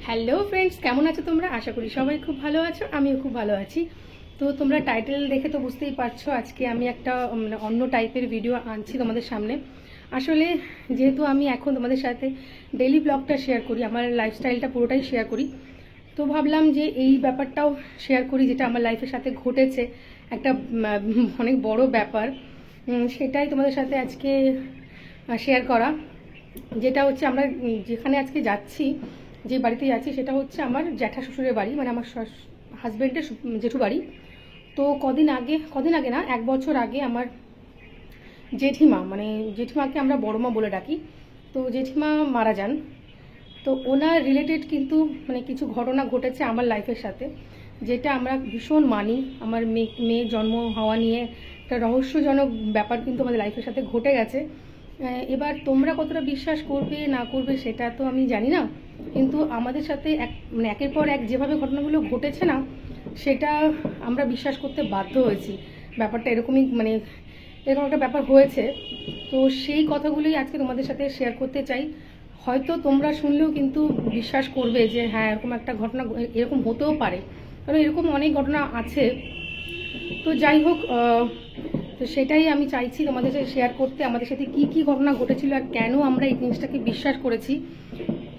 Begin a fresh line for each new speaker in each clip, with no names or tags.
Hello friends, কেমন আছো তোমরা? আশা করি সবাই খুব ভালো আছো, আমিও খুব ভালো আছি। তো তোমরা টাইটেল দেখে তো বুঝতেই পারছো আজকে আমি একটা অন্য টাইপের ভিডিও আনছি তোমাদের সামনে। আসলে যেহেতু আমি এখন তোমাদের সাথে ডেইলি ব্লগটা শেয়ার করি, আমার লাইফস্টাইলটা পুরোটাই শেয়ার করি, তো ভাবলাম যে এই ব্যাপারটাও শেয়ার করি যেটা আমার লাইফের সাথে ঘটেছে, একটা অনেক বড় ব্যাপার। সেটাই তোমাদের সাথে আজকে শেয়ার করা। যেটা হচ্ছে আমরা যেখানে আজকে যাচ্ছি, যে বাড়িতে যাচ্ছি সেটা হচ্ছে আমার জ্যাঠা শ্বশুরের বাড়ি, মানে আমার হাজব্যান্ডের জেঠু বাড়ি। তো কদিন আগে না, 1 বছর আগে আমার জেঠিমা, মানে জেঠিমাকে আমরা বড়মা বলে ডাকি, তো জেঠিমা মারা যান। তো ওনার রিলেটেড কিন্তু মানে কিছু ঘটনা ঘটেছে আমার লাইফের সাথে, যেটা আমরা ভীষণ মানি। আমার মেয়ে জন্ম হওয়া নিয়ে একটা রহস্যজনক ব্যাপার কিন্তু আমাদের লাইফের সাথে ঘটে গেছে। এবার তোমরা কতটা বিশ্বাস করবে না করবে সেটা তো আমি জানি না, কিন্তু আমাদের সাথে মানে একের পর এক যেভাবে ঘটনাগুলো ঘটেছে না, সেটা আমরা বিশ্বাস করতে বাধ্য হয়েছি। ব্যাপারটা এরকমই, মানে এরকম একটা ব্যাপার হয়েছে। তো সেই কথাগুলোই আজকে তোমাদের সাথে শেয়ার করতে চাই। হয়তো তোমরা শুনলেও কিন্তু বিশ্বাস করবে যে হ্যাঁ, এরকম একটা ঘটনা এরকম হতেও পারে, কারণ এরকম অনেক ঘটনা আছে। তো যাই হোক, তো সেটাই আমি চাইছি তোমাদের সাথে শেয়ার করতে, আমাদের সাথে কি কি ঘটনা ঘটেছিল আর কেন আমরা এই জিনিসটাকে বিশ্বাস করেছি।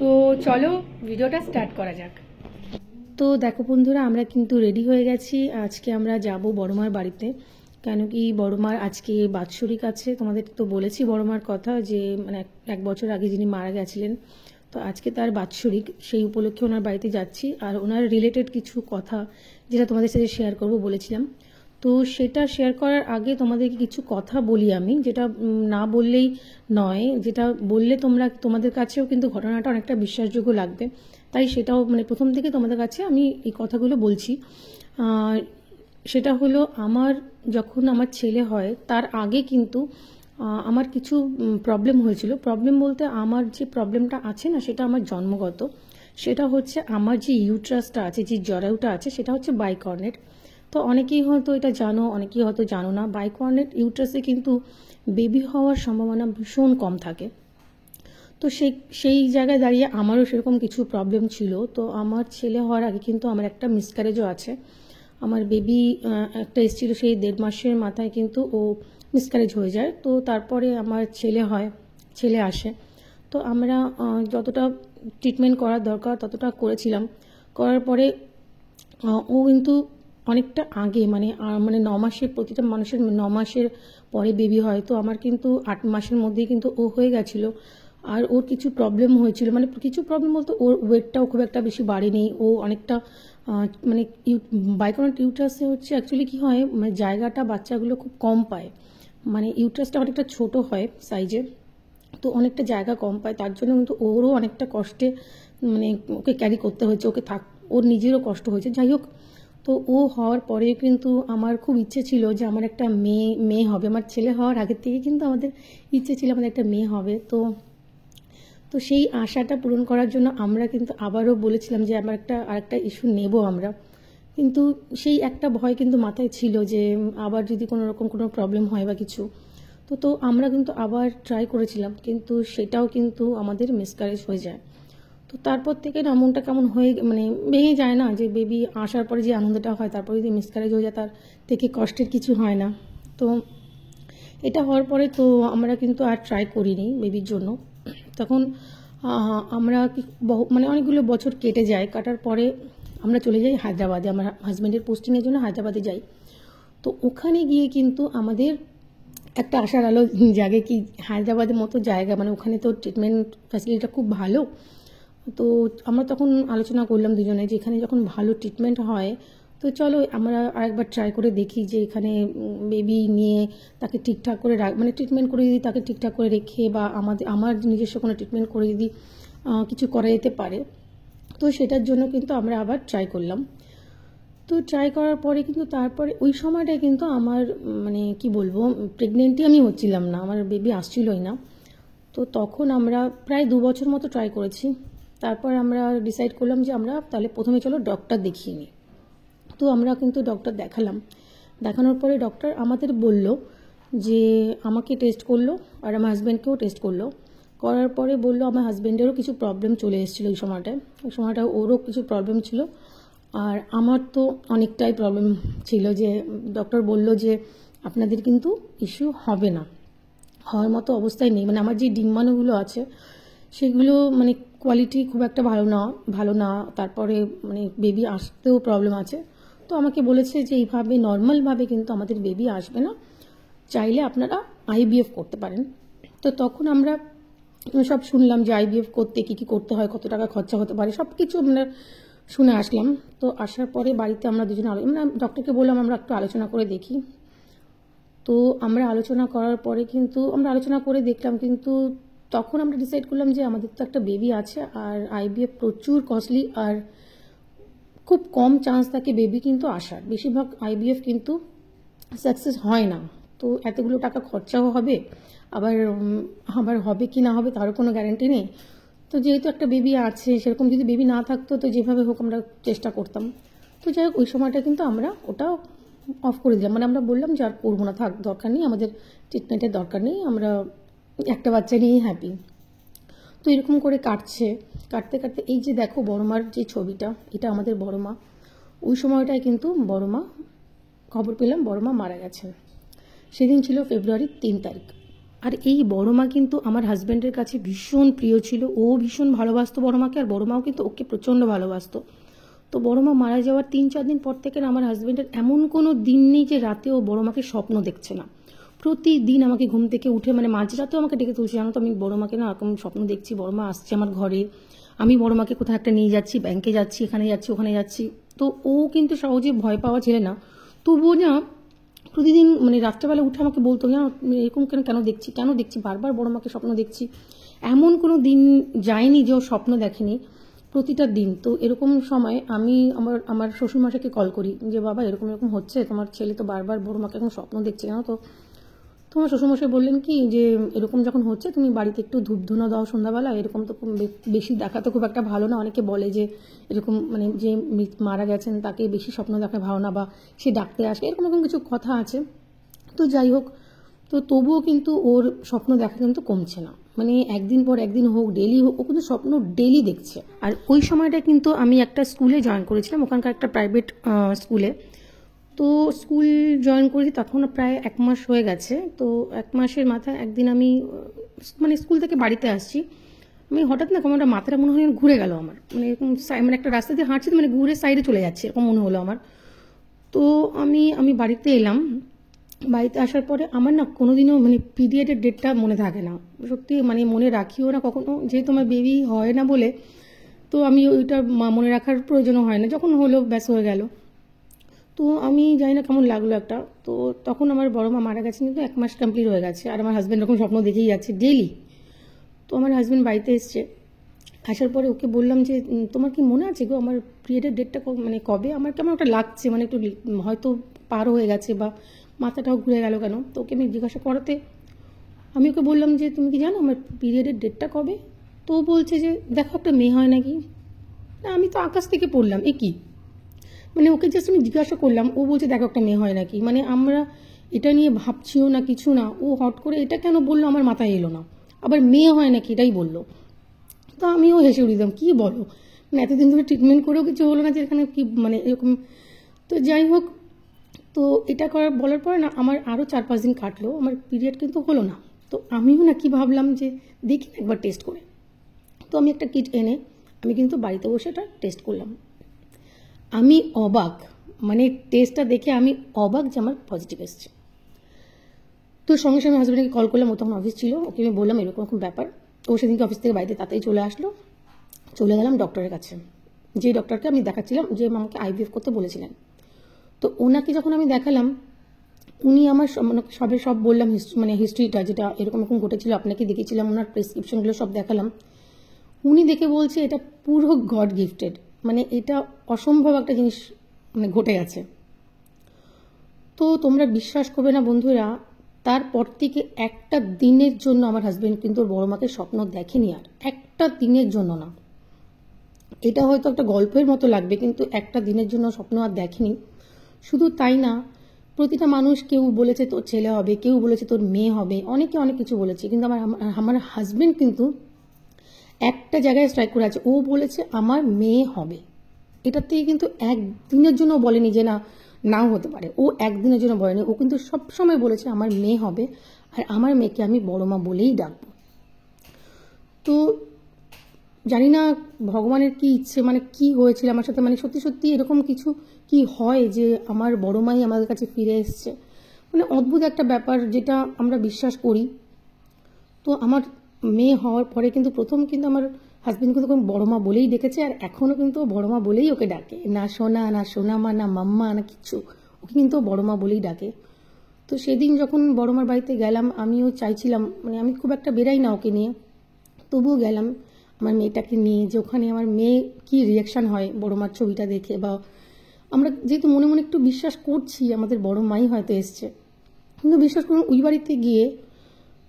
তো চলো ভিডিওটা স্টার্ট করা যাক। তো দেখো বন্ধুরা, আমরা কিন্তু রেডি হয়ে গেছি। আজকে আমরা যাব বড়মার বাড়িতে, কেন কি বড়মার আজকে বাৎসরিক আছে। তোমাদের তো বলেছি বড়মার কথা, যে মানে 1 বছর আগে যিনি মারা গেছিলেন, তো আজকে তার বাৎসরিক, সেই উপলক্ষে ওনার বাড়িতে যাচ্ছি। আর ওনার রিলেটেড কিছু কথা যেটা তোমাদের সাথে শেয়ার করব বলেছিলাম, তো সেটা শেয়ার করার আগে তোমাদেরকে কিছু কথা বলি আমি, যেটা না বললেই নয়, যেটা বললে তোমাদের কাছেও কিন্তু ঘটনাটা অনেকটা বিশ্বাসযোগ্য লাগবে। তাই সেটাও মানে প্রথম থেকে তোমাদের কাছে আমি এই কথাগুলো বলছি। সেটা হলো, যখন আমার ছেলে হয় তার আগে কিন্তু আমার কিছু প্রবলেম হয়েছিল। প্রবলেম বলতে আমার যে প্রবলেমটা আছে না, সেটা আমার জন্মগত। সেটা হচ্ছে আমার যে ইউট্রাসটা আছে, যে জরায়ুটা আছে, সেটা হচ্ছে বাইকর্নেট। তো অনেকেই হয়তো এটা জানো, অনেকেই হয়তো জানো না। বাইকর্নেট ইউট্রাসে কিন্তু বেবি হওয়ার সম্ভাবনা ভীষণ কম থাকে। তো সেই জায়গায় দাঁড়িয়ে আমারও সেরকম কিছু প্রবলেম ছিল। তো আমার ছেলে হওয়ার আগে কিন্তু আমার একটা মিসক্যারেজও আছে। আমার বেবি একটা এসেছিলো, সেই 1.5 মাসের মাথায় কিন্তু ও মিসক্যারেজ হয়ে যায়। তো তারপরে আমার ছেলে আসে। তো আমরা যতটা ট্রিটমেন্ট করার দরকার ততটা করেছিলাম। করার পরে ও কিন্তু অনেকটা আগে, মানে 9 মাসের, প্রতিটা মানুষের 9 মাসের পরে বেবি হয়। তো আমার কিন্তু 8 মাসের মধ্যেই কিন্তু ও হয়ে গেছিলো। আর ওর কিছু প্রবলেম হয়েছিল, মানে কিছু প্রবলেম বলতে ওর ওয়েটটাও খুব একটা বেশি বাড়েনি। ও অনেকটা মানে বাইকর্নেট ইউট্রাসে হচ্ছে অ্যাকচুয়ালি কী হয়, মানে জায়গাটা বাচ্চাগুলো খুব কম পায়, মানে ইউট্রাসটা অনেকটা ছোট হয় সাইজে, তো অনেকটা জায়গা কম পায়। তার জন্য কিন্তু ওরও অনেকটা কষ্টে, মানে ওকে ক্যারি করতে হয়েছে, ওর নিজেরও কষ্ট হয়েছে। যাই হোক, তো ও হওয়ার পরে কিন্তু আমার খুব ইচ্ছে ছিল যে আমার একটা মেয়ে হবে। আমার ছেলে হওয়ার আগের থেকে কিন্তু আমাদের ইচ্ছে ছিল আমাদের একটা মেয়ে হবে। তো সেই আশাটা পূরণ করার জন্য আমরা কিন্তু আবারও বলেছিলাম যে আরেকটা ইস্যু নেব আমরা। কিন্তু সেই একটা ভয় কিন্তু মাথায় ছিল যে আবার যদি কোনো রকম কোনো প্রবলেম হয় বা কিছু, তো আমরা কিন্তু আবার ট্রাই করেছিলাম, কিন্তু সেটাও কিন্তু আমাদের মিসক্যারেজ হয়ে যায়। তো তারপর থেকে না মনটা কেমন হয়ে, মানে ভেঙে যায় না, যে বেবি আসার পরে যে আনন্দটা হয়, তারপরে যদি মিসক্যারেজ হয়ে যায় তার থেকে কষ্টের কিছু হয় না। তো এটা হওয়ার পরে তো আমরা কিন্তু আর ট্রাই করিনি বেবির জন্য। তখন আমরা মানে অনেকগুলো বছর কেটে যায়, কাটার পরে আমরা চলে যাই হায়দ্রাবাদে। আমার হাজব্যান্ডের পোস্টিংয়ের জন্য হায়দ্রাবাদে যাই। তো ওখানে গিয়ে কিন্তু আমাদের একটা আশার আলো জাগে, কি হায়দ্রাবাদের মতো জায়গা, মানে ওখানে তো ট্রিটমেন্ট ফ্যাসিলিটিটা খুব ভালো। তো আমরা তখন আলোচনা করলাম দুজনে, যে এখানে যখন ভালো ট্রিটমেন্ট হয়, তো চলো আমরা আরেকবার ট্রাই করে দেখি যে এখানে বেবি নিয়ে তাকে ঠিকঠাক করে মানে ট্রিটমেন্ট করে যদি তাকে ঠিকঠাক করে রেখে, বা আমার নিজস্ব কোনো ট্রিটমেন্ট করে যদি কিছু করা যেতে পারে, তো সেটার জন্য কিন্তু আমরা আবার ট্রাই করলাম। তো ট্রাই করার পরে কিন্তু তারপরে ওই সময়টায় কিন্তু আমার মানে কি বলবো, প্রেগনেন্টই আমি হচ্ছিলাম না, আমার বেবি আসছিলই না। তো তখন আমরা প্রায় 2 বছর মতো ট্রাই করেছি। তারপর আমরা ডিসাইড করলাম যে আমরা তাহলে প্রথমে চলো ডক্টর দেখিয়ে নিই। তো আমরা কিন্তু ডক্টর দেখালাম। দেখানোর পরে ডক্টর আমাদের বলল যে, আমাকে টেস্ট করলো আর আমার হাজব্যান্ডকেও টেস্ট করলো। করার পরে বললো আমার হাজব্যান্ডেরও কিছু প্রবলেম চলে এসেছিলো ওই সময়টা ওরও কিছু প্রবলেম ছিল, আর আমার তো অনেকটাই প্রবলেম ছিল। যে ডক্টর বলল যে আপনাদের কিন্তু ইস্যু হবে না, হওয়ার মতো অবস্থায় নেই। মানে আমার যে ডিম্বাণুগুলো আছে সেগুলো মানে কোয়ালিটি খুব একটা ভালো না, তারপরে মানে বেবি আসতেও প্রবলেম আছে। তো আমাকে বলেছে যে এইভাবে নর্মালভাবে কিন্তু আমাদের বেবি আসবে না, চাইলে আপনারা আইভিএফ করতে পারেন। তো তখন আমরা সব শুনলাম যে আইভিএফ করতে কী কী করতে হয়, কত টাকা খরচা হতে পারে, সব কিছু আমরা শুনে আসলাম। তো আসার পরে বাড়িতে আমরা দুজনে ডক্টরকে বললাম আমরা একটু আলোচনা করে দেখি। তো আমরা আলোচনা করার পরে কিন্তু আমরা আলোচনা করে দেখলাম, কিন্তু তখন আমরা ডিসাইড করলাম যে আমাদের তো একটা বেবি আছে, আর আইভিএফ প্রচুর কস্টলি, আর খুব কম চান্স থাকে বেবি কিন্তু আসার। বেশিরভাগ আইভিএফ কিন্তু সাকসেস হয় না। তো এতগুলো টাকা খরচাও হবে, আবার হবে কি না হবে তারও কোনো গ্যারান্টি নেই। তো যেহেতু একটা বেবি আছে, সেরকম যদি বেবি না থাকতো তো যেভাবে হোক আমরা চেষ্টা করতাম। তো যাই হোক ওই সময়টা কিন্তু আমরা ওটা অফ করে দিলাম, মানে আমরা বললাম যে আর করবো না, থাক, দরকার নেই, আমাদের ট্রিটমেন্টের দরকার নেই, আমরা একটা বাচ্চা নিয়েই হ্যাপি। তো এরকম করে কাটতে কাটতে এই যে দেখো বড় মার যে ছবিটা, এটা আমাদের বড় মা। ওই সময়টায় কিন্তু বড় মা, খবর পেলাম বড় মা মারা গেছেন। সেদিন ছিল ফেব্রুয়ারির 3 তারিখ। আর এই বড় মা কিন্তু আমার হাজব্যান্ডের কাছে ভীষণ প্রিয় ছিল, ও ভীষণ ভালোবাসতো বড় মাকে, আর বড় মাও কিন্তু ওকে প্রচণ্ড ভালোবাসতো। তো বড় মা মারা যাওয়ার 3-4 দিন পর থেকে আমার হাজব্যান্ডের এমন কোনো দিন নেই যে রাতে ও বড় মাকে স্বপ্ন দেখছে না। প্রতিদিন আমাকে ঘুম থেকে উঠে মানে মাঝরাতেও আমাকে ডেকে তুলছে, জানো তো আমি বড় মাকে না এরকম স্বপ্ন দেখছি, বড় মা আসছে আমার ঘরে, আমি বড় মাকে কোথাও একটা নিয়ে যাচ্ছি, ব্যাংকে যাচ্ছি, এখানে যাচ্ছি, ওখানে যাচ্ছি। তো ও কিন্তু সহজে ভয় পাওয়া ছেলে না, তবুও না প্রতিদিন মানে রাত্রেবেলা উঠে আমাকে বলতো না এরকম কেন দেখছি বারবার বড় মাকে স্বপ্ন দেখছি। এমন কোনো দিন যায়নি যে ও স্বপ্ন দেখেনি, প্রতিটা দিন। তো এরকম সময় আমি আমার শ্বশুরমশাইকে কল করি যে বাবা এরকম হচ্ছে, তোমার ছেলে তো বারবার বড় মাকে এখন স্বপ্ন দেখছে, জানো তো। তোমার শ্বশুরমশাই বললেন কি যে এরকম যখন হচ্ছে তুমি বাড়িতে একটু ধূপধুনা দাও সন্ধ্যাবেলা, এরকম তো বেশি দেখা তো খুব একটা ভালো না। অনেকে বলে যে এরকম মানে যে মারা গেছেন তাকে বেশি স্বপ্ন দেখা ভালো না, বা সে ডাকতে আসে, এরকম কিছু কথা আছে। তো যাই হোক, তো তবুও কিন্তু ওর স্বপ্ন দেখা কিন্তু কমছে না, মানে একদিন পর একদিন হোক, ডেলি হোক, ও কিন্তু স্বপ্ন ডেলি দেখছে। আর ওই সময়টা কিন্তু আমি একটা স্কুলে জয়েন করেছিলাম, ওখানকার একটা প্রাইভেট স্কুলে। তো স্কুল জয়েন করেছি তখন প্রায় 1 মাস হয়ে গেছে। তো 1 মাসের মাথায় একদিন আমি মানে স্কুল থেকে বাড়িতে আসছি, আমি হঠাৎ না আমার মাথাটা মনে হয় ঘুরে গেল আমার, মানে এরকম মানে একটা রাস্তা দিয়ে হাঁটছি, মানে ঘুরে সাইডে চলে যাচ্ছে এরকম মনে হলো আমার। তো আমি বাড়িতে এলাম, বাড়িতে আসার পরে আমার না কোনোদিনও মানে পিরিয়ডের ডেটটা মনে থাকে না, সত্যি মানে মনে রাখিও না কখনো, যেহেতু আমার বেবি হয় না বলে। তো আমি ওইটা মনে রাখার প্রয়োজনও হয় না, যখন হলো ব্যাস হয়ে গেল। তো আমি জানি না কেমন লাগলো একটা। তো তখন আমার বড় মা মারা গেছেন, কিন্তু 1 মাস কমপ্লিট হয়ে গেছে, আর আমার হাজব্যান্ড এরকম স্বপ্ন দেখেই যাচ্ছে ডেইলি। তো আমার হাজব্যান্ড বাড়িতে এসছে, আসার পরে ওকে বললাম যে তোমার কি মনে আছে গো আমার পিরিয়ডের ডেটটা মানে কবে, আমার কেমন একটা লাগছে, মানে একটু হয়তো পার হয়ে গেছে বা মাথাটাও ঘুরে গেল কেন। তো ওকে আমি জিজ্ঞাসা করাতে আমি ওকে বললাম যে তুমি কি জানো আমার পিরিয়ডের ডেটটা কবে। তো ও বলছে যে দেখো একটা মেয়ে হয় নাকি। না আমি তো আকাশ থেকে পড়লাম, এ কি, মানে ওকে জাস্ট আমি জিজ্ঞাসা করলাম, ও বলছে দেখো একটা মেয়ে হয় নাকি। মানে আমরা এটা নিয়ে ভাবছিও না কিছু না, ও হট করে এটা কেন বললো আমার মাথায় এলো না, আবার মেয়ে হয় নাকি এটাই বললো। তো আমিও হেসে উঠে দিলাম, কী বলো, মানে এতদিন ধরে ট্রিটমেন্ট করেও কিছু হলো না যে এখানে কি মানে এরকম। তো যাই হোক, তো এটা বলার পরে না আমার আরও 4-5 দিন কাটলো, আমার পিরিয়ড কিন্তু হলো না। তো আমিও না কি ভাবলাম যে দেখি একবার টেস্ট করে। তো আমি একটা কিট এনে আমি কিন্তু বাড়িতে বসে এটা টেস্ট করলাম। আমি অবাক, মানে টেস্টটা দেখে আমি অবাক যে আমার পজিটিভ এসছে। তো সঙ্গে সঙ্গে হাজব্যান্ডকে কল করলাম, ও তখন অফিস ছিল, ওকে আমি বললাম এরকম ব্যাপার। ও সেদিনকে অফিস থেকে বাড়িতে তাড়াতাড়ি চলে আসলো। চলে গেলাম ডক্টরের কাছে, যে ডক্টরকে আমি দেখাচ্ছিলাম, যে আমাকে আইভিএফ করতে বলেছিলেন। তো ওনাকে যখন আমি দেখালাম, উনি আমার সব বললাম মানে হিস্ট্রিটা, যেটা এরকম ঘটেছিল, আপনাকে দেখেছিলাম, ওনার প্রেসক্রিপশনগুলো সব দেখালাম। উনি দেখে বলছে এটা পুরো গড গিফটেড, মানে এটা অসম্ভব একটা জিনিস মানে ঘটে গেছে। তো তোমরা বিশ্বাস করবে না বন্ধুরা, তারপর থেকে একটা দিনের জন্য আমার হাজব্যান্ড কিন্তু ওর বড় মাকে স্বপ্ন দেখেনি, আর একটা দিনের জন্য না। এটা হয়তো একটা গল্পের মতো লাগবে, কিন্তু একটা দিনের জন্য স্বপ্ন আর দেখেনি। শুধু তাই না, প্রতিটা মানুষ কেউ বলেছে তোর ছেলে হবে, কেউ বলেছে তোর মেয়ে হবে, অনেকে অনেক কিছু বলেছে, কিন্তু আমার হাজবেন্ড কিন্তু একটা জায়গায় স্ট্রাইক করে আছে। ও বলেছে আমার মেয়ে হবে। এটার থেকে কিন্তু একদিনের জন্য বলেনি যে না নাও হতে পারে। ও একদিনের জন্য বলেনি, ও কিন্তু সবসময় বলেছে আমার মেয়ে হবে, আর আমার মেয়েকে আমি বড় মা বলেই ডাকবো। তো জানি না ভগবানের কি ইচ্ছে, মানে কি হয়েছিল আমার সাথে, মানে সত্যি সত্যি এরকম কিছু কি হয় যে আমার বড় মাই আমাদের কাছে ফিরে এসছে। মানে অদ্ভুত একটা ব্যাপার, যেটা আমরা বিশ্বাস করি। তো আমার মেয়ে হওয়ার পরে কিন্তু প্রথম কিন্তু আমার হাজবেন্ড কিন্তু বড় মা বলেই ডেকেছে, আর এখনও কিন্তু বড় মা বলেই ওকে ডাকে। না সোনা, না সোনামা, না মাম্মা, না কিচ্ছু, ওকে কিন্তু বড় মা বলেই ডাকে। তো সেদিন যখন বড় মার বাড়িতে গেলাম, আমিও চাইছিলাম, মানে আমি খুব একটা বেরাই না ওকে নিয়ে, তবুও গেলাম আমার মেয়েটাকে নিয়ে, যে ওখানে আমার মেয়ে কি রিয়াকশান হয় বড় মার ছবিটা দেখে। বা আমরা যেহেতু মনে মনে একটু বিশ্বাস করছি আমাদের বড় মাই হয়তো এসছে, কিন্তু বিশ্বাস করুন ওই বাড়িতে গিয়ে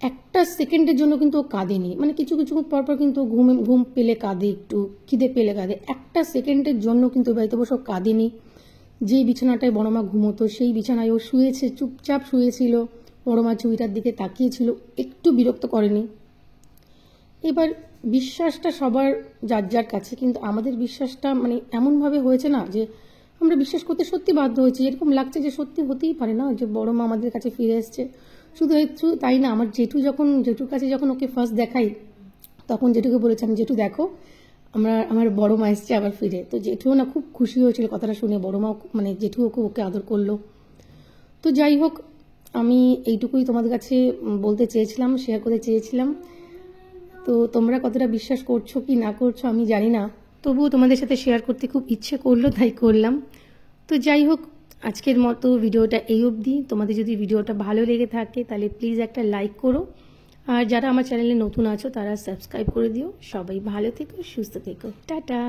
একটা সেকেন্ডের জন্য কিন্তু ও কাঁদেনি। মানে কিছু কিছু পরপর কিন্তু ঘুম পেলে কাঁদে, একটু খিদে পেলে কাঁদে, একটা সেকেন্ডের জন্য কিন্তু বাড়িতে বসে কাঁদেনি। যেই বিছানাটায় বড় মা ঘুমোতো সেই বিছানায় ও শুয়েছে, চুপচাপ শুয়েছিল, বড় মার ছবিটার দিকে তাকিয়েছিল, একটু বিরক্ত করেনি। এবার বিশ্বাসটা সবার যার যার কাছে, কিন্তু আমাদের বিশ্বাসটা মানে এমনভাবে হয়েছে না যে আমরা বিশ্বাস করতে সত্যি বাধ্য হয়েছি। এরকম লাগছে যে সত্যি হতেই পারে না যে বড় মা আমাদের কাছে ফিরে এসছে। শুধু তাই না, আমার জেঠুর কাছে যখন ওকে ফার্স্ট দেখাই, তখন জেঠুকে বলেছিলাম জেঠু দেখো আমার বড় মা এসছে আবার ফিরে। তো জেঠুও না খুব খুশি হয়েছিল কথাটা শুনে, বড় মা মানে জেঠু ওকে আদর করলো। তো যাই হোক, আমি এইটুকুই তোমাদের কাছে বলতে চেয়েছিলাম, শেয়ার করতে চেয়েছিলাম। তো তোমরা কতটা বিশ্বাস করছো কি না করছো আমি জানি না, তবুও তোমাদের সাথে শেয়ার করতে খুব ইচ্ছে করলো, তাই করলাম। তো যাই হোক, আজকের মতো ভিডিওটা এই অবধি। তোমাদের যদি ভিডিওটা ভালো লেগে থাকে তাহলে প্লিজ একটা লাইক করো, আর যারা আমার চ্যানেলে নতুন আছো তারা সাবস্ক্রাইব করে দিও। সবাই ভালো থেকো, সুস্থ থেকো, টাটা।